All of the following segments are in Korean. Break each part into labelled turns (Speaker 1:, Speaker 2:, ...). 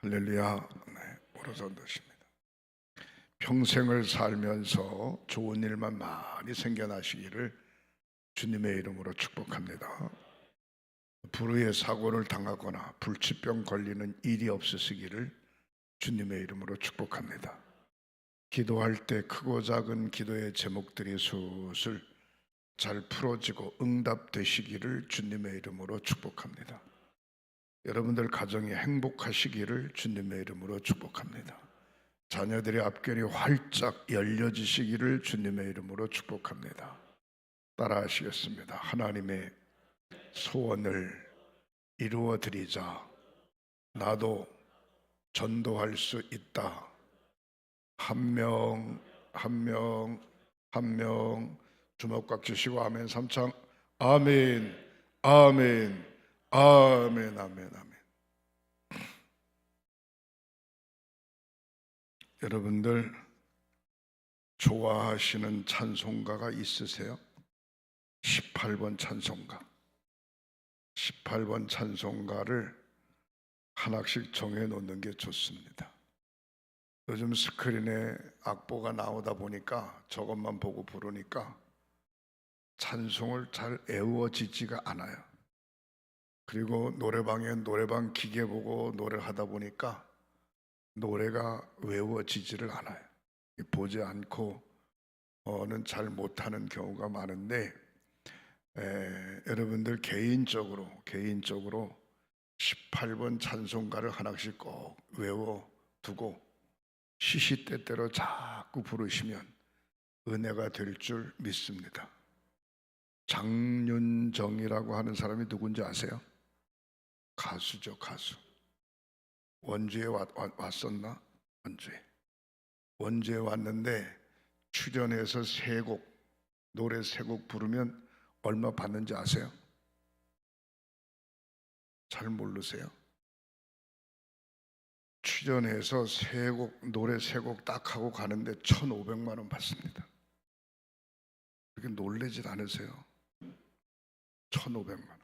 Speaker 1: 할렐루야. 네, 오로선도십니다. 평생을 살면서 좋은 일만 많이 생겨나시기를 주님의 이름으로 축복합니다. 불의의 사고를 당하거나 불치병 걸리는 일이 없으시기를 주님의 이름으로 축복합니다. 기도할 때 크고 작은 기도의 제목들이 술술 잘 풀어지고 응답되시기를 주님의 이름으로 축복합니다. 여러분들 가정이 행복하시기를 주님의 이름으로 축복합니다. 자녀들의 앞길이 활짝 열려지시기를 주님의 이름으로 축복합니다. 따라하시겠습니다. 하나님의 소원을 이루어 드리자. 나도 전도할 수 있다. 한 명 한 명 주먹 쥐시고 아멘 3창. 아멘 아멘 아멘 아멘 아멘. 여러분들 좋아하시는 찬송가가 있으세요? 18번 찬송가. 18번 찬송가를 하나씩 정해 놓는 게 좋습니다. 요즘 스크린에 악보가 나오다 보니까 저것만 보고 부르니까 찬송을 잘 외워지지가 않아요. 그리고 노래방에 노래방 기계 보고 노래를 하다 보니까 노래가 외워지지를 않아요. 보지 않고는 잘 못하는 경우가 많은데 여러분들 개인적으로 18번 찬송가를 하나씩 꼭 외워두고 시시때때로 자꾸 부르시면 은혜가 될 줄 믿습니다. 장윤정이라고 하는 사람이 누군지 아세요? 가수죠, 가수. 원주에 왔었나? 원주에 왔는데 출연해서 노래 세 곡 부르면 얼마 받는지 아세요? 잘 모르세요? 출연해서 노래 세 곡 딱 하고 가는데 1,500만 원 받습니다. 그렇게 놀라질 않으세요? 1,500만 원.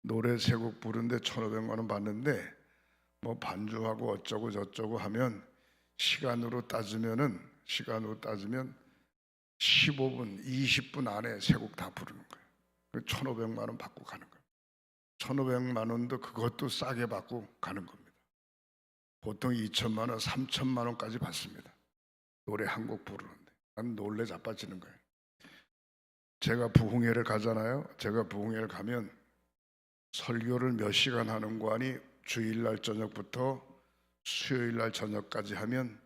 Speaker 1: 노래 세 곡 부르는데 1,500만 원 받는데 뭐 반주하고 어쩌고 저쩌고 하면 시간으로 따지면 15분, 20분 안에 세 곡 다 부르는 거예요. 1,500만 원 받고 가는 거예요. 1,500만 원도 그것도 싸게 받고 가는 겁니다. 보통 2천만 원, 3천만 원까지 받습니다. 노래 한 곡 부르는데. 난 놀래 자빠지는 거예요. 제가 부흥회를 가잖아요. 제가 부흥회를 가면 설교를 몇 시간 하는 거 아니 주일날 저녁부터 수요일날 저녁까지 하면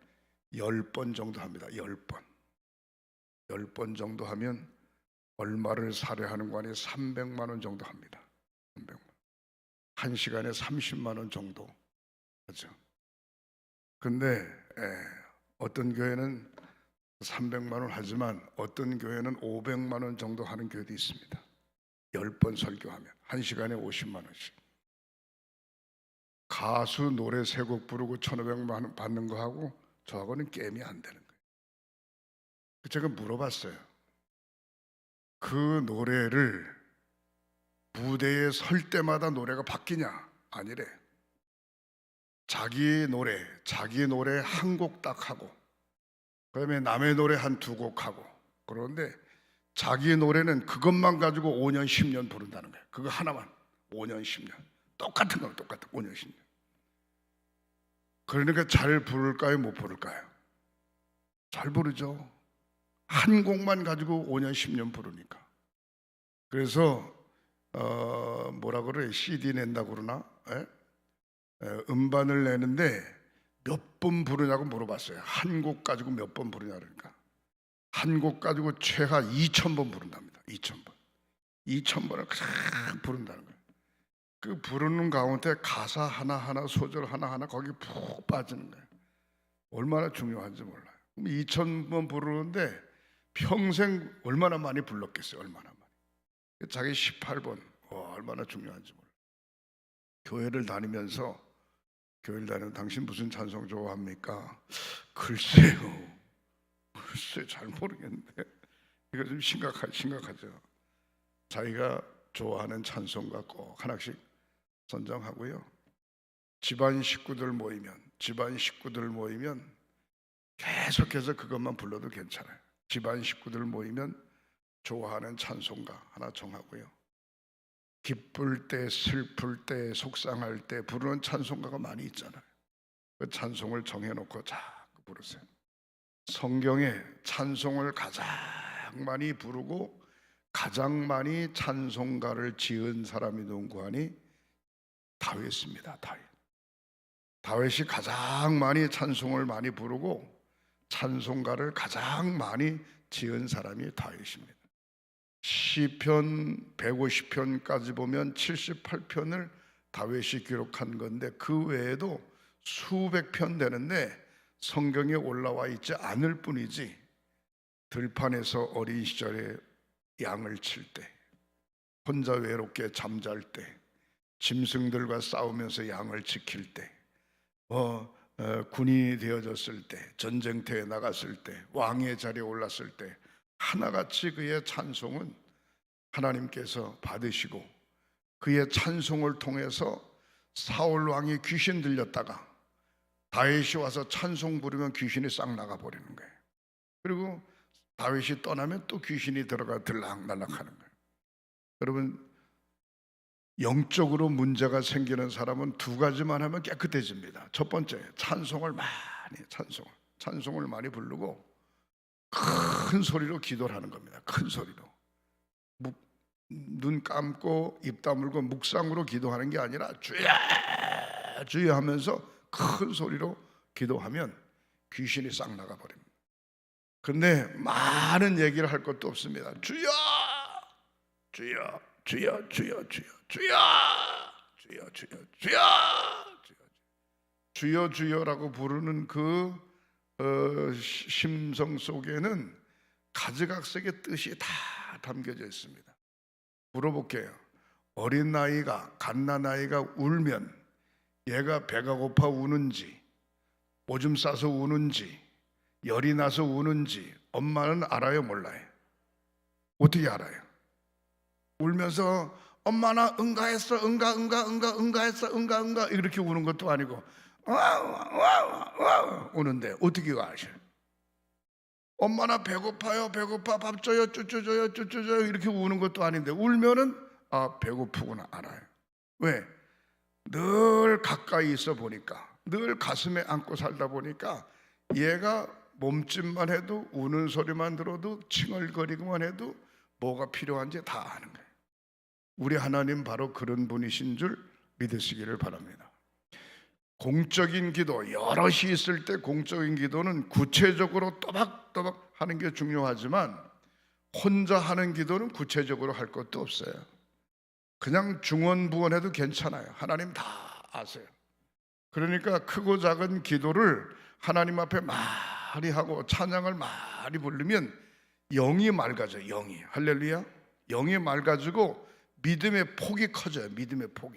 Speaker 1: 10번 정도 합니다. 10번. 10번 정도 하면 얼마를 살해하는 거 아니 300만 원 정도 합니다. 300만 원. 1시간에 30만 원 정도 하죠. 근데 어떤 교회는 300만 원 하지만 어떤 교회는 500만 원 정도 하는 교회도 있습니다. 10번 설교하면 1시간에 50만 원씩. 가수 노래 세 곡 부르고 1,500만 원 받는 거하고 저하고는 게임이 안 되는 거예요. 제가 물어봤어요. 그 노래를 무대에 설 때마다 노래가 바뀌냐? 아니래. 자기 노래 한 곡 딱 하고 그다음에 남의 노래 한 두 곡 하고 그런데 자기 노래는 그것만 가지고 5년 10년 부른다는 거예요. 그거 하나만 5년 10년 똑같은 거 5년 10년. 그러니까 잘 부를까요? 못 부를까요? 잘 부르죠. 한 곡만 가지고 5년 10년 부르니까. 그래서 뭐라 그래? CD 낸다 그러나? 음반을 내는데 몇 번 부르냐고 물어봤어요. 한 곡 가지고 몇 번 부르냐 그러니까 한 곡 가지고 최하 2,000번 부른답니다. 2,000번. 2,000번을 그냥 부른다는 거예요. 그 부르는 가운데 가사 하나하나 소절 하나하나 거기 푹 빠지는 거예요. 얼마나 중요한지 몰라요. 2,000번 부르는데 평생 얼마나 많이 불렀겠어요. 얼마나 많이. 자기 18번 얼마나 중요한지 몰라요. 교회를 다니면서 당신 무슨 찬송 좋아합니까? 글쎄 잘 모르겠는데 이거 좀 심각하죠. 자기가 좋아하는 찬송가 꼭 하나씩 선정하고요. 집안 식구들 모이면 계속해서 그것만 불러도 괜찮아요. 집안 식구들 모이면 좋아하는 찬송가 하나 정하고요. 기쁠 때, 슬플 때, 속상할 때 부르는 찬송가가 많이 있잖아요. 그 찬송을 정해놓고 자꾸 부르세요. 성경에 찬송을 가장 많이 부르고 가장 많이 찬송가를 지은 사람이 누구 하니? 다윗입니다. 다윗이 가장 많이 찬송을 많이 부르고 찬송가를 가장 많이 지은 사람이 다윗입니다. 시편 150편까지 보면 78편을 다윗이 기록한 건데 그 외에도 수백 편 되는데 성경에 올라와 있지 않을 뿐이지, 들판에서 어린 시절에 양을 칠 때, 혼자 외롭게 잠잘 때, 짐승들과 싸우면서 양을 지킬 때, 군인이 되어졌을 때, 전쟁터에 나갔을 때, 왕의 자리에 올랐을 때 하나같이 그의 찬송은 하나님께서 받으시고, 그의 찬송을 통해서 사울 왕이 귀신 들렸다가 다윗이 와서 찬송 부르면 귀신이 싹 나가버리는 거예요. 그리고 다윗이 떠나면 또 귀신이 들어가 들락날락하는 거예요. 여러분, 영적으로 문제가 생기는 사람은 두 가지만 하면 깨끗해집니다. 첫 번째, 찬송을 많이 부르고 큰 소리로 기도를 하는 겁니다. 큰 소리로. 눈 감고 입 다물고 묵상으로 기도하는 게 아니라 주여 주여 하면서 큰 소리로 기도하면 귀신이 싹 나가버립니다. 근데 많은 얘기를 할 것도 없습니다. 주여 주여 주여 주여 주여 주여 주여 주여 주여 주여 주여라고 부르는 그 심성 속에는 가지각색의 뜻이 다 담겨져 있습니다. 물어볼게요. 어린 나이가, 갓난아이가 울면 얘가 배가 고파 우는지, 오줌 싸서 우는지, 열이 나서 우는지 엄마는 알아요, 몰라요? 어떻게 알아요? 울면서 엄마 나 응가했어, 응가했어, 응가 이렇게 우는 것도 아니고 우는데 어떻게 아셔요? 엄마 나 배고파요, 배고파, 밥 줘요, 쭈쭈 줘요 이렇게 우는 것도 아닌데 울면은 배고프구나 알아요. 왜? 늘 가까이 있어 보니까, 늘 가슴에 안고 살다 보니까 얘가 몸짓만 해도, 우는 소리만 들어도, 칭얼거리기만 해도 뭐가 필요한지 다 아는 거예요. 우리 하나님 바로 그런 분이신 줄 믿으시기를 바랍니다. 공적인 기도, 여럿이 있을 때 공적인 기도는 구체적으로 또박또박 하는 게 중요하지만 혼자 하는 기도는 구체적으로 할 것도 없어요. 그냥 중언부언해도 괜찮아요. 하나님 다 아세요. 그러니까 크고 작은 기도를 하나님 앞에 많이 하고 찬양을 많이 부르면 영이 맑아져요. 영이, 할렐루야. 영이 맑아지고 믿음의 폭이 커져요. 믿음의 폭이.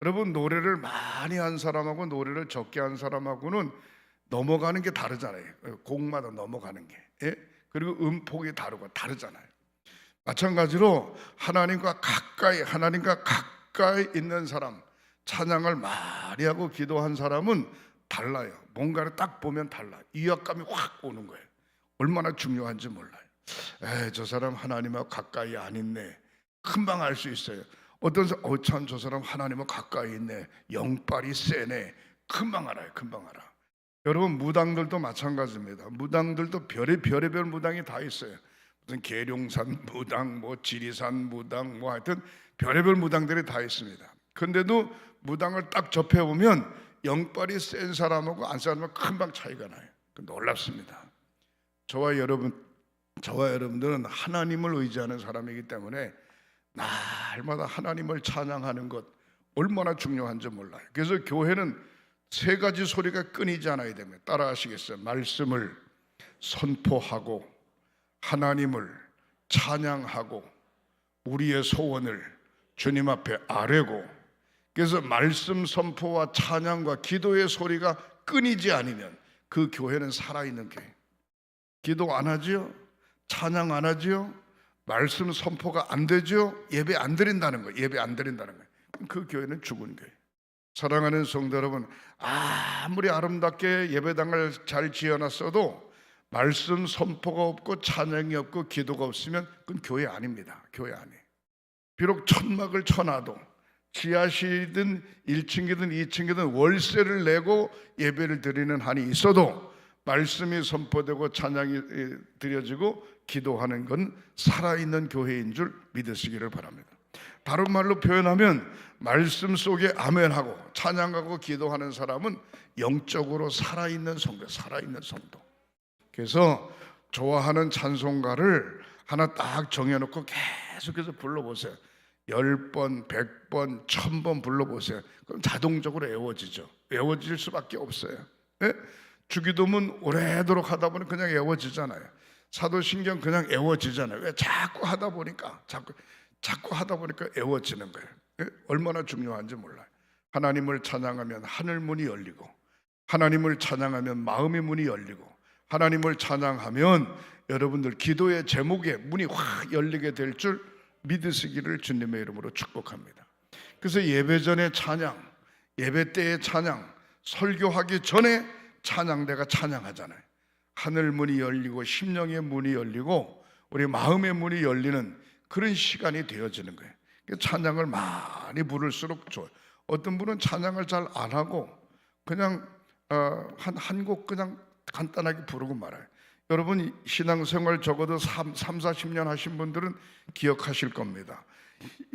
Speaker 1: 여러분, 노래를 많이 한 사람하고 노래를 적게 한 사람하고는 넘어가는 게 다르잖아요. 곡마다 넘어가는 게. 예? 그리고 음폭이 다르잖아요. 마찬가지로 하나님과 가까이 있는 사람, 찬양을 많이 하고 기도한 사람은 달라요. 뭔가를 딱 보면 달라요. 위압감이 확 오는 거예요. 얼마나 중요한지 몰라요. 저 사람 하나님하고 가까이 안 있네. 금방 알 수 있어요. 어떤 사람, 참 저 사람 하나님하고 가까이 있네. 영빨이 세네. 금방 알아요. 금방 알아. 여러분, 무당들도 마찬가지입니다. 무당들도 별의별 무당이 다 있어요. 무슨 계룡산 무당, 뭐 지리산 무당, 뭐 하여튼 별의별 무당들이 다 있습니다. 근데도 무당을 딱 접해보면 영빨이 센 사람하고 안 센 사람하고 금방 차이가 나요. 놀랍습니다. 저와 여러분들은 하나님을 의지하는 사람이기 때문에 날마다 하나님을 찬양하는 것 얼마나 중요한지 몰라요. 그래서 교회는 세 가지 소리가 끊이지 않아야 됩니다. 따라 하시겠어요? 말씀을 선포하고, 하나님을 찬양하고, 우리의 소원을 주님 앞에 아뢰고. 그래서 말씀 선포와 찬양과 기도의 소리가 끊이지 않으면 그 교회는 살아있는 교회. 기도 안 하지요? 찬양 안 하지요? 말씀 선포가 안 되죠? 예배 안 드린다는 거예요. 예배 안 드린다는 거예요. 그 교회는 죽은 교회. 사랑하는 성도 여러분, 아무리 아름답게 예배당을 잘 지어놨어도 말씀 선포가 없고 찬양이 없고 기도가 없으면 그건 교회 아닙니다. 교회 아니에요. 비록 천막을 쳐놔도 지하실이든 1층이든 2층이든 월세를 내고 예배를 드리는 한이 있어도 말씀이 선포되고 찬양이 드려지고 기도하는 건 살아있는 교회인 줄 믿으시기를 바랍니다. 다른 말로 표현하면 말씀 속에 아멘하고 찬양하고 기도하는 사람은 영적으로 살아있는 성도, 살아있는 성도. 그래서 좋아하는 찬송가를 하나 딱 정해놓고 계속해서 불러보세요. 10번, 100번, 1000번 불러보세요. 그럼 자동적으로 외워지죠. 외워질 수밖에 없어요. 네? 주기도문 오래도록 하다 보니 그냥 외워지잖아요. 사도신경 그냥 외워지잖아요. 왜? 자꾸 하다 보니까 자꾸 하다 보니까 외워지는 거예요. 네? 얼마나 중요한지 몰라요. 하나님을 찬양하면 하늘 문이 열리고, 하나님을 찬양하면 마음의 문이 열리고, 하나님을 찬양하면 여러분들 기도의 제목에 문이 확 열리게 될 줄 믿으시기를 주님의 이름으로 축복합니다. 그래서 예배 전에 찬양, 예배 때의 찬양, 설교하기 전에 찬양대가 찬양하잖아요. 하늘 문이 열리고 심령의 문이 열리고 우리 마음의 문이 열리는 그런 시간이 되어지는 거예요. 찬양을 많이 부를수록 좋아요. 어떤 분은 찬양을 잘 안 하고 그냥 한 곡 그냥 간단하게 부르고 말아요. 여러분 신앙생활 적어도 40년 하신 분들은 기억하실 겁니다.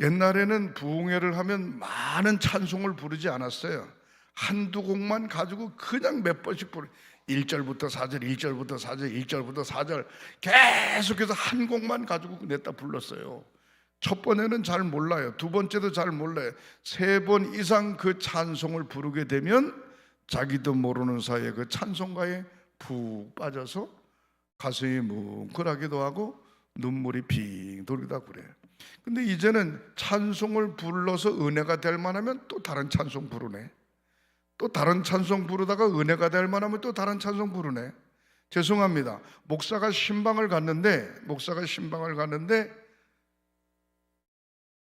Speaker 1: 옛날에는 부흥회를 하면 많은 찬송을 부르지 않았어요. 한두 곡만 가지고 그냥 몇 번씩 부르 1절부터 4절, 1절부터 4절, 1절부터 4절 계속해서 한 곡만 가지고 냈다 불렀어요. 첫 번에는 잘 몰라요. 두 번째도 잘 몰라요. 3번 이상 그 찬송을 부르게 되면 자기도 모르는 사이에 그 찬송가에 푹 빠져서 가슴이 뭉클하기도 하고 눈물이 빙 돌기도 하고 그래요. 근데 이제는 찬송을 불러서 은혜가 될 만하면 또 다른 찬송 부르네. 또 다른 찬송 부르다가 은혜가 될 만하면 또 다른 찬송 부르네. 죄송합니다. 목사가 신방을 갔는데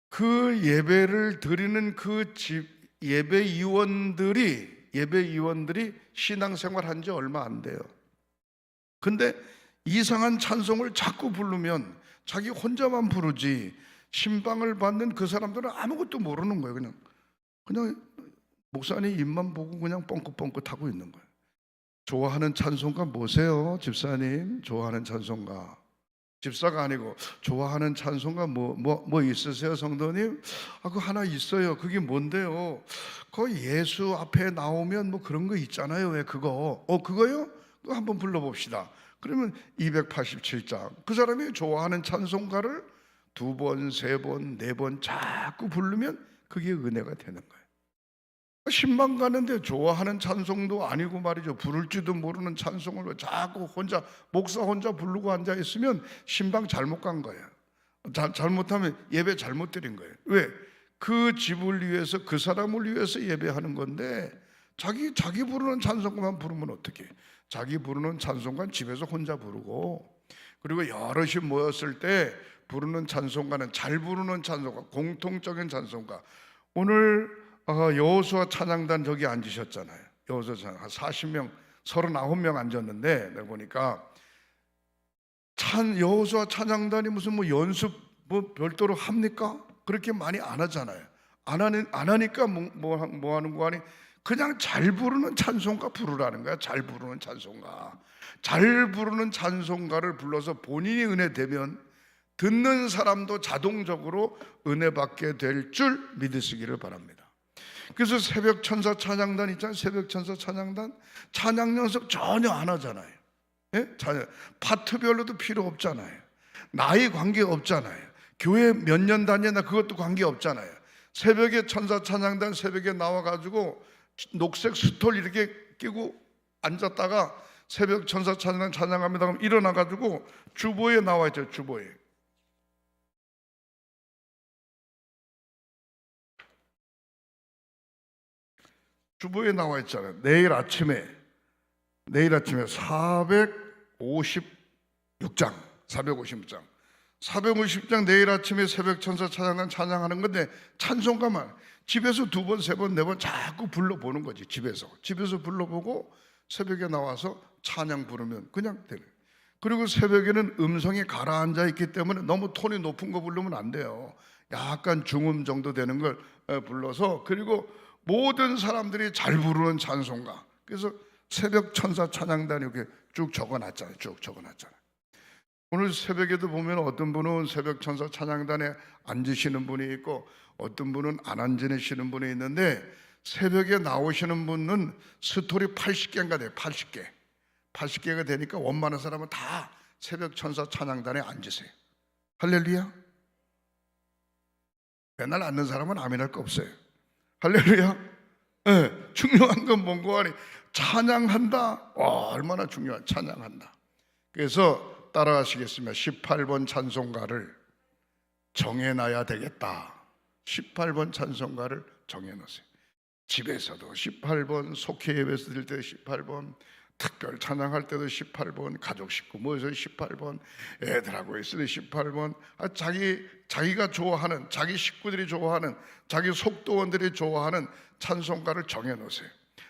Speaker 1: 그 예배를 드리는 그 집 예배위원들이 신앙생활 한 지 얼마 안 돼요. 근데 이상한 찬송을 자꾸 부르면 자기 혼자만 부르지 신방을 받는 그 사람들은 아무것도 모르는 거예요. 그냥 목사님 입만 보고 그냥 뻥긋뻥긋하고 있는 거예요. 좋아하는 찬송가 뭐세요? 집사님 좋아하는 찬송가. 집사가 아니고 좋아하는 찬송가 뭐 있으세요 성도님? 그거 하나 있어요. 그게 뭔데요? 그 예수 앞에 나오면 뭐 그런 거 있잖아요. 왜 그거? 그거요? 그거 한번 불러봅시다. 그러면 287장 그 사람이 좋아하는 찬송가를 2번, 3번, 4번 자꾸 부르면 그게 은혜가 되는 거예요. 신방 가는데 좋아하는 찬송도 아니고 말이죠. 부를 줄도 모르는 찬송을 자꾸 목사 혼자 부르고 앉아 있으면 신방 잘못 간 거예요. 잘못하면 예배 잘못 드린 거예요. 왜? 그 집을 위해서 그 사람을 위해서 예배하는 건데 자기 부르는 찬송가만 부르면 어떡해? 자기 부르는 찬송가는 집에서 혼자 부르고, 그리고 여럿이 모였을 때 부르는 찬송가는 잘 부르는 찬송가, 공통적인 찬송가. 오늘 여호수아 찬양단 저기 앉으셨잖아요. 여호수아 찬양 한 40명, 39명 앉았는데 내가 보니까 여호수아 찬양단이 무슨 연습 별도로 합니까? 그렇게 많이 안 하잖아요. 안 하니까 뭐 하는 거 아니? 그냥 잘 부르는 찬송가 부르라는 거야. 잘 부르는 찬송가. 잘 부르는 찬송가를 불러서 본인이 은혜 되면 듣는 사람도 자동적으로 은혜 받게 될 줄 믿으시기를 바랍니다. 그래서 새벽 천사 찬양단 있잖아요. 새벽 천사 찬양단 찬양 연습 전혀 안 하잖아요. 예? 파트별로도 필요 없잖아요. 나이 관계 없잖아요. 교회 몇 년 다녔나 그것도 관계 없잖아요. 새벽에 천사 찬양단 새벽에 나와가지고 녹색 스톨 이렇게 끼고 앉았다가 새벽 천사 찬양 찬양합니다 그럼 일어나가지고 주보에 나와 있죠. 주보에 나와 있잖아요. 내일 아침에 456장 내일 아침에 새벽 천사 찬양단 찬양하는 건데 찬송가만 집에서 2번, 3번, 4번 자꾸 불러보는 거지. 집에서 불러보고 새벽에 나와서 찬양 부르면 그냥 되는. 그리고 새벽에는 음성이 가라앉아 있기 때문에 너무 톤이 높은 거 부르면 안 돼요. 약간 중음 정도 되는 걸 불러서, 그리고 모든 사람들이 잘 부르는 찬송가. 그래서 새벽 천사 찬양단 이렇게 쭉 적어놨잖아요. 오늘 새벽에도 보면 어떤 분은 새벽 천사 찬양단에 앉으시는 분이 있고 어떤 분은 안 앉으시는 분이 있는데, 새벽에 나오시는 분은 스토리 80개인가 돼요. 80개가 되니까 원만한 사람은 다 새벽 천사 찬양단에 앉으세요. 할렐루야. 맨날 앉는 사람은 아멘할 거 없어요. 할렐루야. 네, 중요한 건 뭔고 하니 찬양한다. 와, 얼마나 중요한, 찬양한다. 그래서 따라하시겠습니다. 18번 찬송가를 정해놔야 되겠다. 18번 찬송가를 정해놓으세요. 집에서도 18번, 속회 예배에서 드릴 때 18번, 특별 찬양할 때도 18번, 가족 식구 모여서 18번, 애들하고 있을 때 18번, 자기가 좋아하는, 자기 식구들이 좋아하는, 자기 속도원들이 좋아하는 찬송가를 정해놓으세요.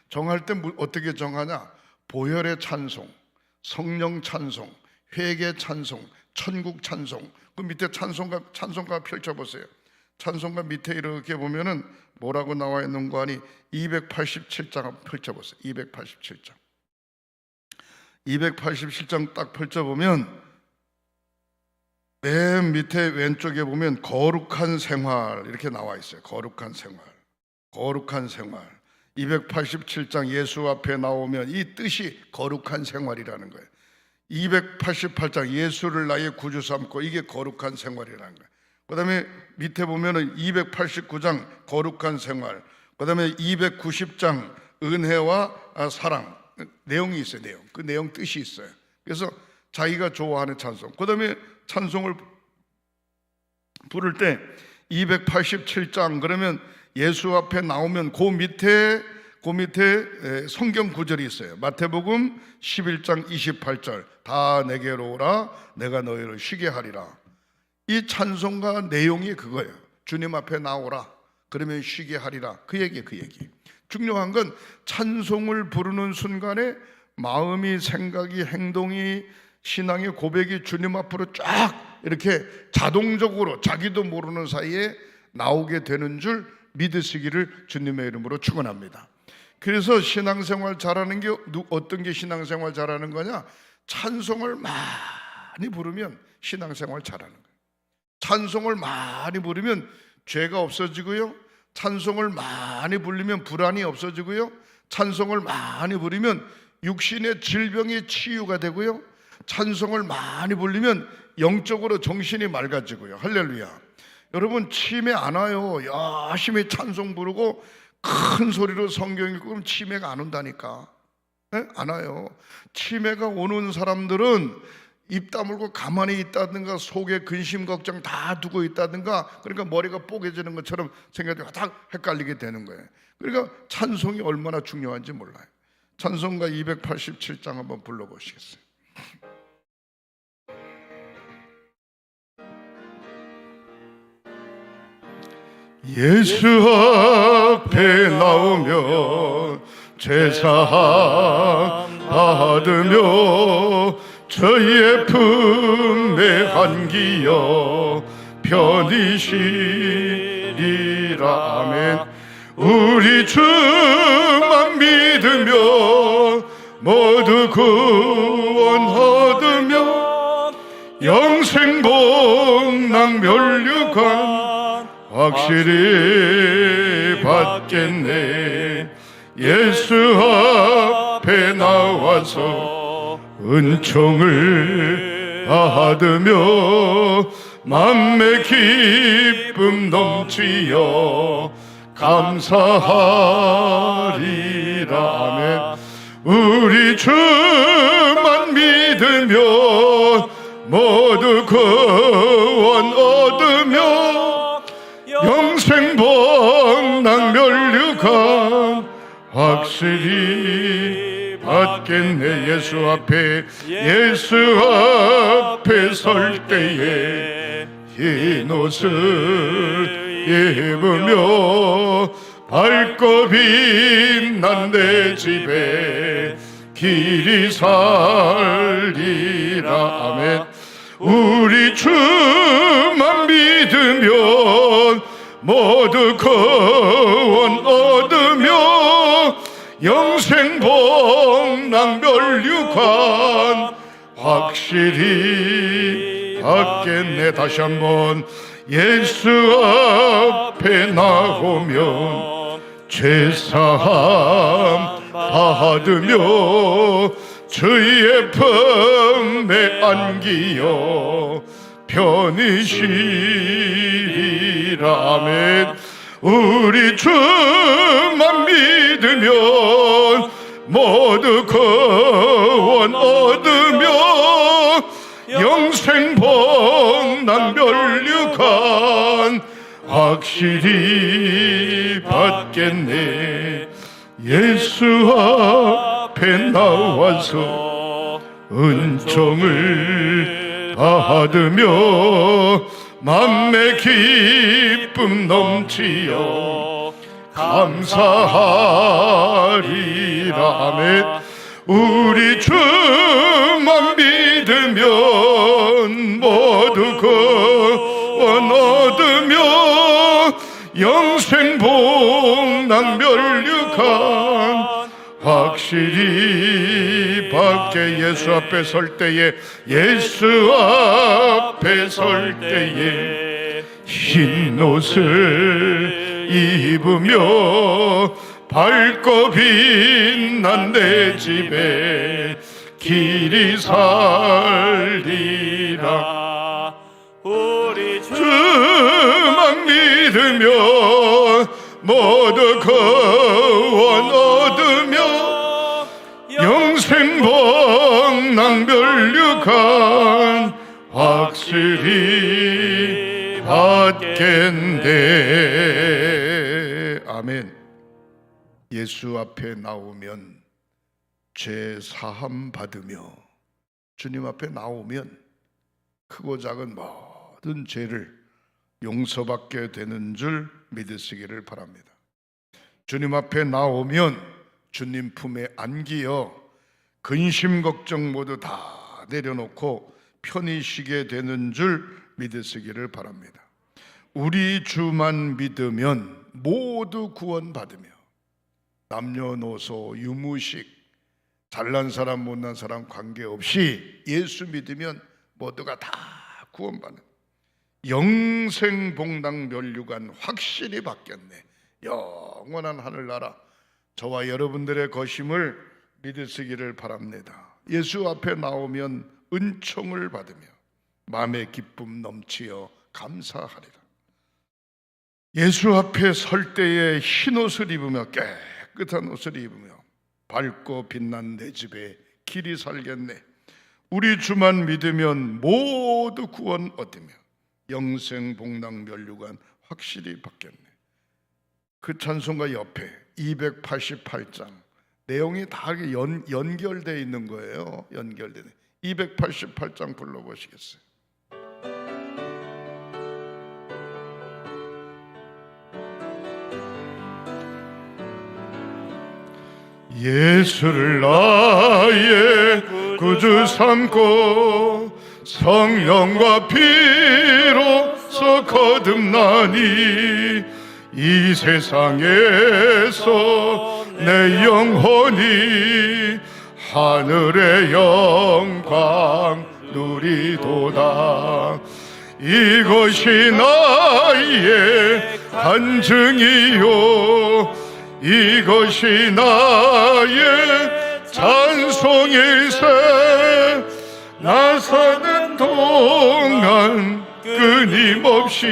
Speaker 1: 정할 때 어떻게 정하냐? 보혈의 찬송, 성령 찬송, 회개 찬송, 천국 찬송. 그 밑에 찬송가 펼쳐보세요. 찬송가 밑에 이렇게 보면은 뭐라고 나와 있는 거 아니? 287장 펼쳐보세요. 287장 딱 펼쳐보면 맨 밑에 왼쪽에 보면 거룩한 생활 이렇게 나와 있어요. 거룩한 생활. 287장 예수 앞에 나오면 이 뜻이 거룩한 생활이라는 거예요. 288장 예수를 나의 구주 삼고, 이게 거룩한 생활이라는 거예요. 그 다음에 밑에 보면은 289장 거룩한 생활, 그 다음에 290장 은혜와 사랑, 내용이 있어요. 그 내용 뜻이 있어요. 그래서 자기가 좋아하는 찬송, 그 다음에 찬송을 부를 때 287장 그러면 예수 앞에 나오면 그 밑에 성경 구절이 있어요. 마태복음 11장 28절, 다 내게로 오라 내가 너희를 쉬게 하리라. 이 찬송가 내용이 그거예요. 주님 앞에 나오라 그러면 쉬게 하리라. 그 얘기. 중요한 건 찬송을 부르는 순간에 마음이, 생각이, 행동이, 신앙의 고백이 주님 앞으로 쫙 이렇게 자동적으로 자기도 모르는 사이에 나오게 되는 줄 믿으시기를 주님의 이름으로 축원합니다. 그래서 신앙생활 잘하는 게 어떤 게 신앙생활 잘하는 거냐? 찬송을 많이 부르면 신앙생활 잘하는 거예요. 찬송을 많이 부르면 죄가 없어지고요, 찬송을 많이 부르면 불안이 없어지고요, 찬송을 많이 부르면 육신의 질병이 치유가 되고요, 찬송을 많이 부르면 영적으로 정신이 맑아지고요. 할렐루야. 여러분 치매 안 와요. 열심히 찬송 부르고 큰 소리로 성경 읽고 그럼 치매가 안 온다니까. 네? 안 와요. 치매가 오는 사람들은 입 다물고 가만히 있다든가 속에 근심 걱정 다 두고 있다든가, 그러니까 머리가 뽀개지는 것처럼 생각이 다 헷갈리게 되는 거예요. 그러니까 찬송이 얼마나 중요한지 몰라요. 찬송가 287장 한번 불러보시겠어요? 예수 앞에 나오며 제사함 받으며 저희의 품에 안기어 편히 쉬리라. 아멘. 우리 주만 믿으며 모두 구원 얻으며 영생 복락 멸류관 확실히 받겠네. 예수 앞에 나와서 은총을 받으며 맘에 기쁨 넘치어 감사하리라. 아멘. 우리 주만 믿으며 모두 구원 얻으며 영생 복락 멸류관 확실히 받겠네. 예수 앞에 설 때에 흰 옷을 입으며 밝고 빛난 내 집에 길이 살리라. 아멘. 우리 주만 믿으면 모두 구원 얻으며 영생 복락 멸류관 확실히 받겠네. 다시 한번 예수 앞에 나오면 죄사함 받으며 주의 품에 안기어 편히 쉬리라. 아멘. 우리 주만 믿으면 모두 구원 얻으며 영생 복락 멸류관 확실히 받겠네. 예수 앞에 나와서 은총을 받으며 맘에 기쁨 넘치어 감사하리라. 아멘. 우리 주만 믿으면 모두 구원 얻으며 영생 복락 멸류관 확실히 받게. 예수 앞에 설 때에 예수 앞에 설 때에 흰 옷을 입으며 밝고 빛난 내 집에 길이 살리라. 우리 주만 믿으며 모두 구원 얻으며 영생 복락 멸류관 확실히 받겠네. 아멘. 예수 앞에 나오면 죄 사함 받으며 주님 앞에 나오면 크고 작은 모든 죄를 용서받게 되는 줄 믿으시기를 바랍니다. 주님 앞에 나오면 주님 품에 안기어 근심 걱정 모두 다 내려놓고 편히 쉬게 되는 줄 믿으시기를 바랍니다. 우리 주만 믿으면 모두 구원받으며 남녀노소 유무식 잘난 사람 못난 사람 관계없이 예수 믿으면 모두가 다 구원받는 영생 복락 멸류관 확실히 받겠네. 영원한 하늘나라 저와 여러분들의 것임을 믿으시기를 바랍니다. 예수 앞에 나오면 은총을 받으며 마음의 기쁨 넘치어 감사하리라. 예수 앞에 설 때에 흰 옷을 입으며 깨끗한 옷을 입으며 밝고 빛난 내 집에 길이 살겠네. 우리 주만 믿으면 모두 구원 얻으며 영생 복락 멸류관 확실히 받겠네. 그 찬송가 옆에 288장 내용이 다 연결되어 있는 거예요. 연결되네. 288장 불러보시겠어요? 예수를 나의 구주 삼고 성령과 피로서 거듭나니 이 세상에서 내 영혼이 하늘의 영광 누리도다. 이것이 나의 간증이요 이것이 나의 찬송일세. 나 사는 동안 끊임없이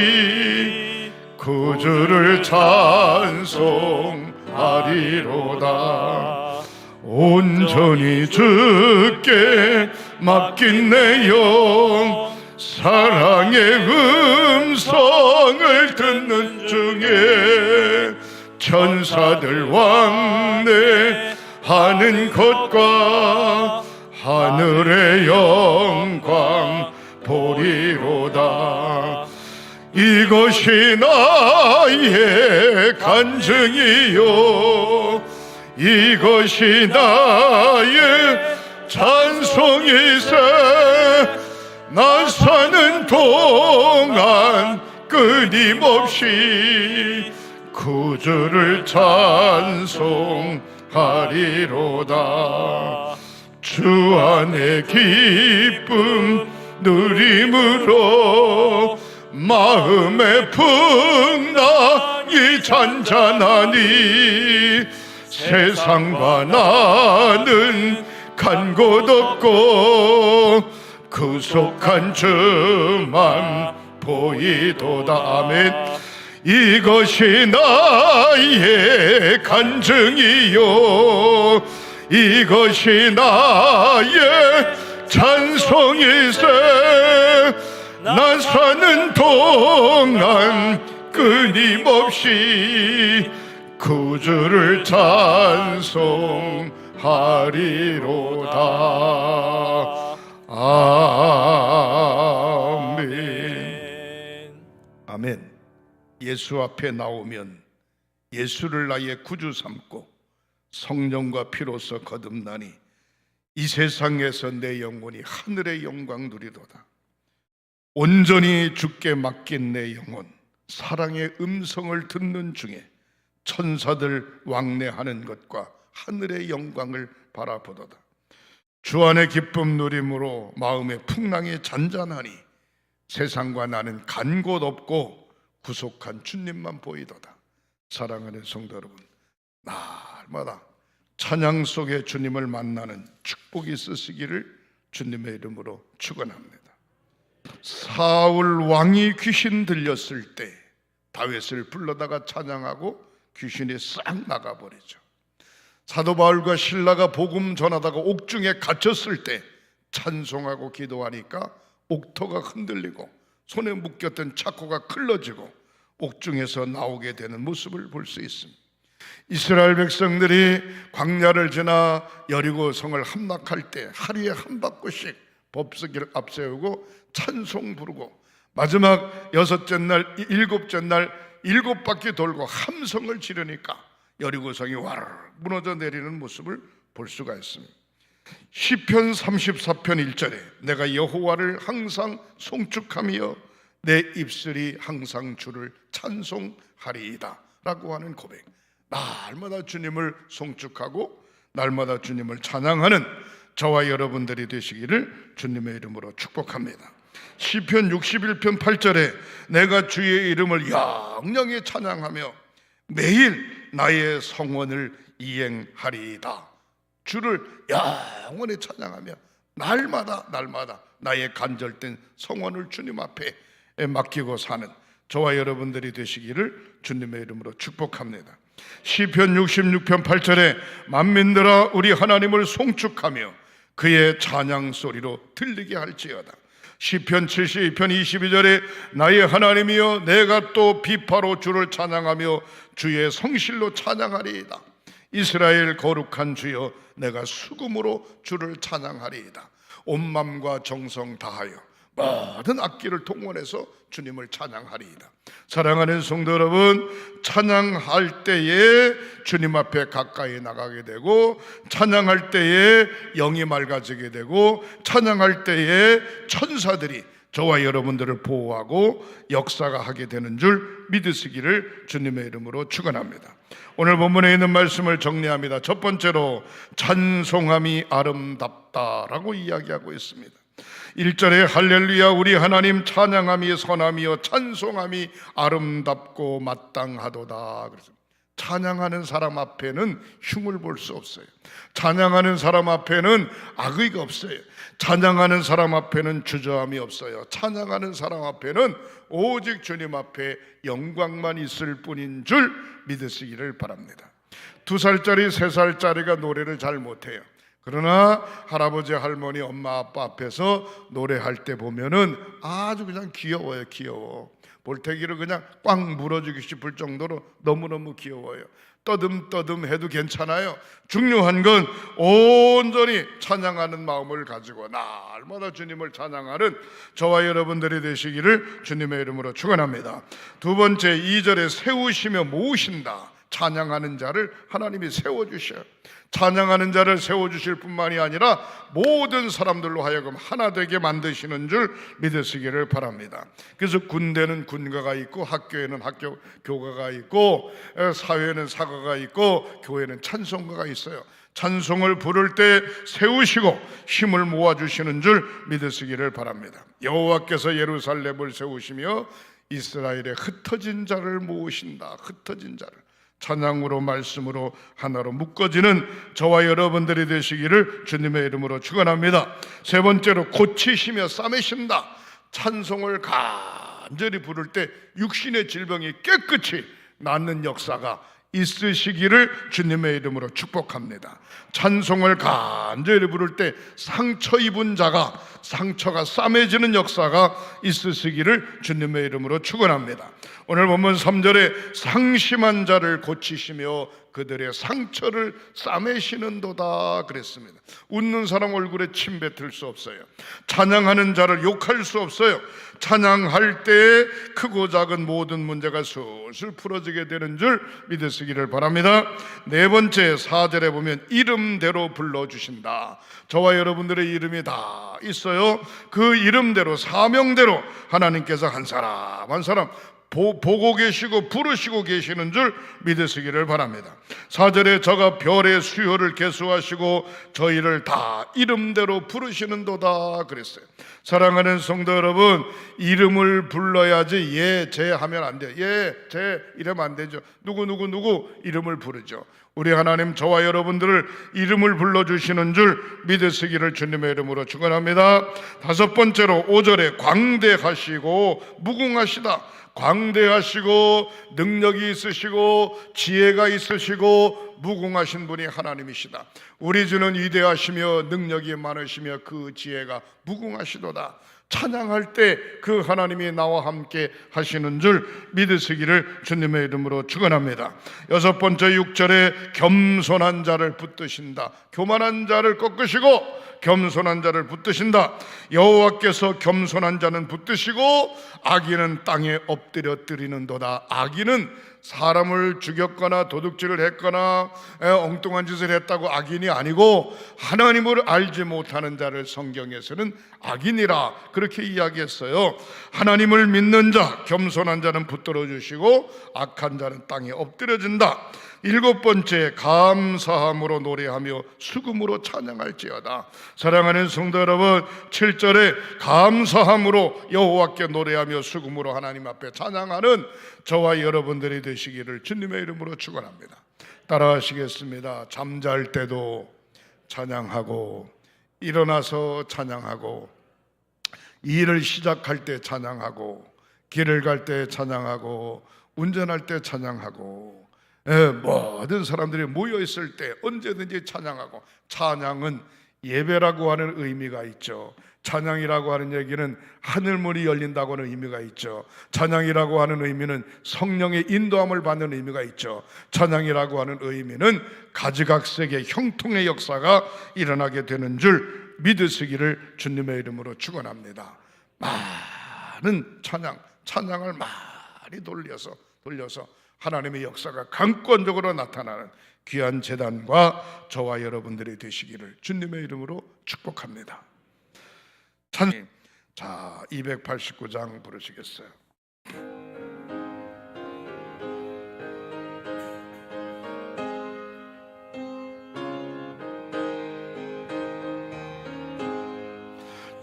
Speaker 1: 구주를 찬송하리로다. 온전히 주께 맡긴 내 영 사랑의 음성을 듣는 중에 천사들 왕래하는 것과 하늘의 영광 보리로다. 이것이 나의 간증이요 이것이 나의 찬송이세 나 사는 동안 끊임없이 구주를 찬송하리로다 주 안에 기쁨 누림으로 마음의 풍랑이 잔잔하니 세상과 나는 간 곳 없고 구속한 주만 보이도다 아멘 이것이 나의 간증이요 이것이 나의 찬송이세 나 사는 동안 끊임없이 구주를 찬송하리로다 아멘 아멘 예수 앞에 나오면 예수를 나의 구주 삼고 성령과 피로서 거듭나니 이 세상에서 내 영혼이 하늘의 영광 누리도다 온전히 주께 맡긴 내 영혼 사랑의 음성을 듣는 중에 천사들 왕래하는 것과 하늘의 영광을 바라보도다 주 안의 기쁨 누림으로 마음의 풍랑이 잔잔하니 세상과 나는 간 곳 없고 구속한 주님만 보이도다 사랑하는 성도 여러분 날마다 찬양 속에 주님을 만나는 축복이 있으시기를 주님의 이름으로 축원합니다 사울 왕이 귀신 들렸을 때 다윗을 불러다가 찬양하고 귀신이 싹 나가버리죠 사도 바울과 실라가 복음 전하다가 옥중에 갇혔을 때 찬송하고 기도하니까 옥토가 흔들리고 손에 묶였던 착고가 클러지고 옥중에서 나오게 되는 모습을 볼 수 있습니다 이스라엘 백성들이 광야를 지나 여리고 성을 함락할 때 하루에 한 바퀴씩 법석을 앞세우고 찬송 부르고 마지막 여섯째 날 일곱째 날 일곱 바퀴 돌고 함성을 지르니까 여리고성이 와르르 무너져 내리는 모습을 볼 수가 있습니다 시편 34편 1절에 내가 여호와를 항상 송축하며 내 입술이 항상 주를 찬송하리이다 라고 하는 고백 날마다 주님을 송축하고 날마다 주님을 찬양하는 저와 여러분들이 되시기를 주님의 이름으로 축복합니다 시편 61편 8절에 내가 주의 이름을 영영히 찬양하며 매일 나의 성원을 이행하리이다 주를 영원히 찬양하며 날마다 나의 간절된 성원을 주님 앞에 맡기고 사는 저와 여러분들이 되시기를 주님의 이름으로 축복합니다 시편 66편 8절에 만민들아 우리 하나님을 송축하며 그의 찬양 소리로 들리게 할지어다 시편 72편 22절에 나의 하나님이여 내가 또 비파로 주를 찬양하며 주의 성실로 찬양하리이다 이스라엘 거룩한 주여 내가 수금으로 주를 찬양하리이다 온 마음과 정성 다하여 모든 악기를 동원해서 주님을 찬양하리이다 사랑하는 성도 여러분 찬양할 때에 주님 앞에 가까이 나가게 되고 찬양할 때에 영이 맑아지게 되고 찬양할 때에 천사들이 저와 여러분들을 보호하고 역사가 하게 되는 줄 믿으시기를 주님의 이름으로 축원합니다 오늘 본문에 있는 말씀을 정리합니다 첫 번째로 찬송함이 아름답다라고 이야기하고 있습니다 1절에 할렐루야 우리 하나님 찬양함이 선함이요 찬송함이 아름답고 마땅하도다 그래서 찬양하는 사람 앞에는 흉을 볼 수 없어요 찬양하는 사람 앞에는 악의가 없어요 찬양하는 사람 앞에는 주저함이 없어요 찬양하는 사람 앞에는 오직 주님 앞에 영광만 있을 뿐인 줄 믿으시기를 바랍니다 2살짜리 3살짜리가 노래를 잘 못해요 그러나 할아버지 할머니 엄마 아빠 앞에서 노래할 때 보면은 아주 그냥 귀여워요 귀여워 볼태기를 그냥 꽉 물어주고 싶을 정도로 너무너무 귀여워요 떠듬떠듬 해도 괜찮아요. 중요한 건 온전히 찬양하는 마음을 가지고 날마다 주님을 찬양하는 저와 여러분들이 되시기를 주님의 이름으로 축원합니다. 두 번째, 2절에 세우시며 모으신다. 찬양하는 자를 하나님이 세워주셔요. 찬양하는 자를 세워주실 뿐만이 아니라 모든 사람들로 하여금 하나 되게 만드시는 줄 믿으시기를 바랍니다. 그래서 군대는 군가가 있고, 학교에는 교가가 있고, 사회에는 사가가 있고, 교회는 찬송가가 있어요. 찬송을 부를 때 세우시고 힘을 모아주시는 줄 믿으시기를 바랍니다. 여호와께서 예루살렘을 세우시며 이스라엘의 흩어진 자를 모으신다. 흩어진 자를 찬양으로 말씀으로 하나로 묶어지는 저와 여러분들이 되시기를 주님의 이름으로 축원합니다. 세 번째로 고치시며 싸매신다. 찬송을 간절히 부를 때 육신의 질병이 깨끗이 낫는 역사가 있으시기를 주님의 이름으로 축복합니다. 찬송을 간절히 부를 때 상처 입은 자가 상처가 싸매지는 역사가 있으시기를 주님의 이름으로 축원합니다. 오늘 본문 3절에 상심한 자를 고치시며 그들의 상처를 싸매시는도다 그랬습니다. 웃는 사람 얼굴에 침 뱉을 수 없어요. 찬양하는 자를 욕할 수 없어요. 찬양할 때 크고 작은 모든 문제가 술술 풀어지게 되는 줄 믿으시기를 바랍니다. 네 번째, 4절에 보면 이름대로 불러주신다. 저와 여러분들의 이름이 다 있어요. 그 이름대로, 사명대로 하나님께서 한 사람 한 사람 보고 계시고 부르시고 계시는 줄 믿으시기를 바랍니다. 4절에 저가 별의 수요를 계수하시고 저희를 다 이름대로 부르시는도다 그랬어요. 사랑하는 성도 여러분, 이름을 불러야지 예, 제 하면 안 돼요. 예, 제 이러면 안 되죠. 누구 이름을 부르죠. 우리 하나님 저와 여러분들을 이름을 불러주시는 줄 믿으시기를 주님의 이름으로 축원합니다. 다섯 번째로 5절에 광대하시고 무궁하시다. 광대하시고 능력이 있으시고 지혜가 있으시고 무궁하신 분이 하나님이시다. 우리 주는 위대하시며 능력이 많으시며 그 지혜가 무궁하시도다. 찬양할 때 그 하나님이 나와 함께 하시는 줄 믿으시기를 주님의 이름으로 축원합니다. 여섯 번째 6절에 겸손한 자를 붙드신다. 교만한 자를 꺾으시고 겸손한 자를 붙드신다. 여호와께서 겸손한 자는 붙드시고 악인은 땅에 엎드려 드리는도다. 악인은 사람을 죽였거나 도둑질을 했거나 엉뚱한 짓을 했다고 악인이 아니고 하나님을 알지 못하는 자를 성경에서는 악인이라 그렇게 이야기했어요. 하나님을 믿는 자, 겸손한 자는 붙들어 주시고 악한 자는 땅에 엎드려진다. 일곱 번째, 감사함으로 노래하며 수금으로 찬양할지어다. 사랑하는 성도 여러분, 7절에 감사함으로 여호와께 노래하며 수금으로 하나님 앞에 찬양하는 저와 여러분들이 되시기를 주님의 이름으로 축원합니다. 따라하시겠습니다. 잠잘 때도 찬양하고, 일어나서 찬양하고, 일을 시작할 때 찬양하고, 길을 갈 때 찬양하고, 운전할 때 찬양하고, 모든 사람들이 모여있을 때 언제든지 찬양하고. 찬양은 예배라고 하는 의미가 있죠. 찬양이라고 하는 얘기는 하늘문이 열린다고 하는 의미가 있죠. 찬양이라고 하는 의미는 성령의 인도함을 받는 의미가 있죠. 찬양이라고 하는 의미는 가지각색의 형통의 역사가 일어나게 되는 줄 믿으시기를 주님의 이름으로 축원합니다. 많은 찬양을 많이 돌려서 하나님의 역사가 강권적으로 나타나는 귀한 제단과 저와 여러분들이 되시기를 주님의 이름으로 축복합니다. 자, 289장 부르시겠어요?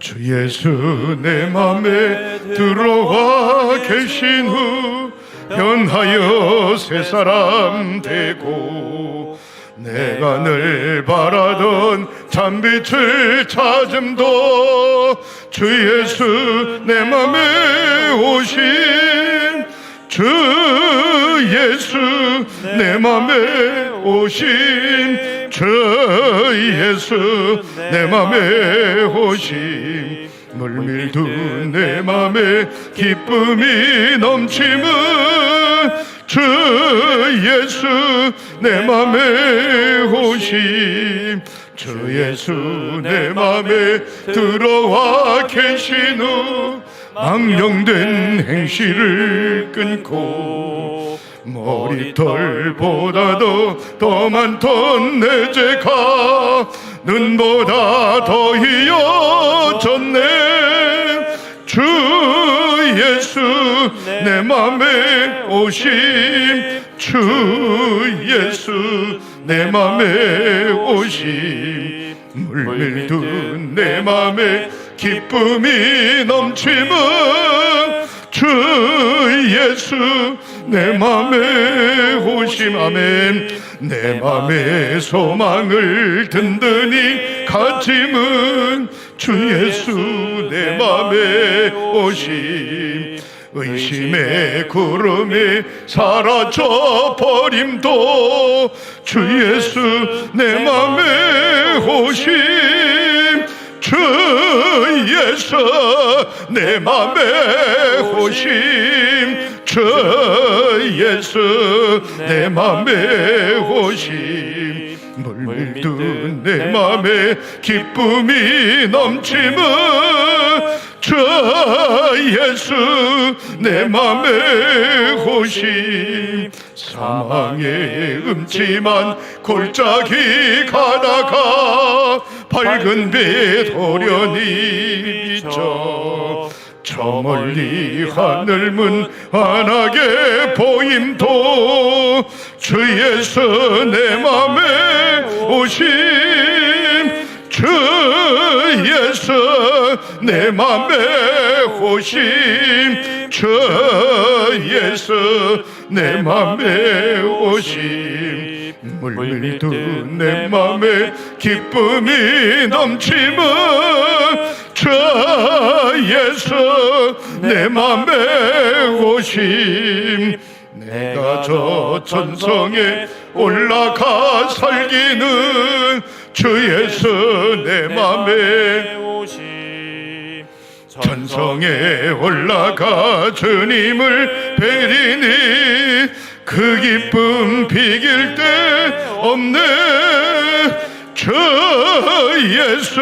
Speaker 1: 주 예수 내 맘에 들어와 계신 후 변하여 새 사람 되고 내가 늘 바라던 참빛을 찾음도 주 예수 내 맘에 오신 주 예수 내 맘에 오신 주 예수 내 맘에 오신 물밀두 내 맘에 기쁨이 넘침은 주 예수 내 맘에 오심. 주 예수 내 맘에 들어와 계신 후 망령된 행실을 끊고 머리털보다도 더 많던 내 죄가 눈보다 더 희어졌네. 주 예수 내 맘에 오심. 주 예수 내 맘에 오심. 물밀둔 내 맘에 기쁨이 넘치면 주 예수 내 맘에 오심. 아멘. 내 맘의 소망을 든든히 가짐은 주 예수 내 맘에 오심. 의심의 구름이 사라져 버림도 주 예수 내 맘에 오심. 주 예수 내 맘에 오심. 주 예수 내 맘에 오심. 물든 내 맘에 기쁨이 넘치면 주 예수 내 맘에 오심. 사망의 음침한 골짜기 가다가 밝은 빛 호련히 비쳐 저 멀리 하늘 문 환하게 보임도 주 예수 내 맘에 오심. 주 예수 내 맘에 오심. 주 예수 내 맘에 오심. 물밀둔 내 맘에 기쁨이 넘치면 주 예수 내 맘에 오심. 내가 저 천성에 올라가 살기는 주 예수 내 맘에 오심. 천성에 올라가 주님을 뵈리니 그 기쁨 비길 데 없네. 주 예수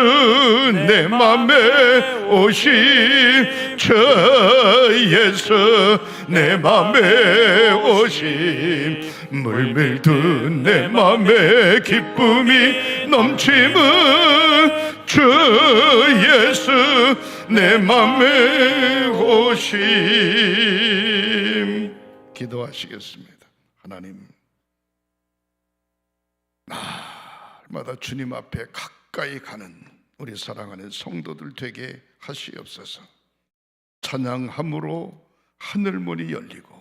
Speaker 1: 내 맘에 오심. 주 예수 내 맘에 오심. 물밀둔 내 맘에 기쁨이 넘치면 주 예수 내 맘에 오심. 기도하시겠습니다. 하나님, 날마다 주님 앞에 가까이 가는 우리 사랑하는 성도들 되게 하시옵소서. 찬양함으로 하늘문이 열리고,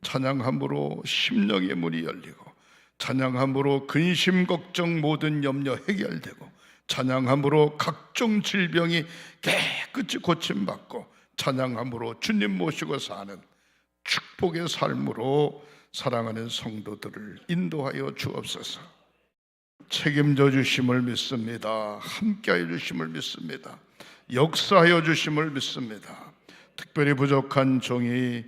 Speaker 1: 찬양함으로 심령의 문이 열리고, 찬양함으로 근심 걱정 모든 염려 해결되고, 찬양함으로 각종 질병이 깨끗이 고침받고, 찬양함으로 주님 모시고 사는 축복의 삶으로 사랑하는 성도들을 인도하여 주옵소서. 책임져 주심을 믿습니다. 함께하여 주심을 믿습니다. 역사하여 주심을 믿습니다. 특별히 부족한 종이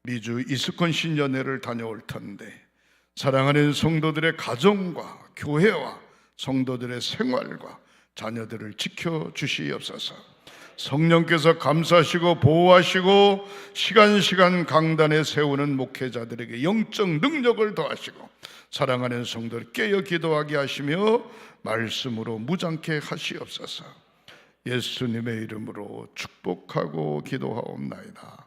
Speaker 1: 미주 이스콘 신년회를 다녀올 텐데 사랑하는 성도들의 가정과 교회와 성도들의 생활과 자녀들을 지켜주시옵소서. 성령께서 감싸시고 보호하시고 시간 강단에 세우는 목회자들에게 영적 능력을 더하시고 사랑하는 성도를 깨어 기도하게 하시며 말씀으로 무장케 하시옵소서. 예수님의 이름으로 축복하고 기도하옵나이다.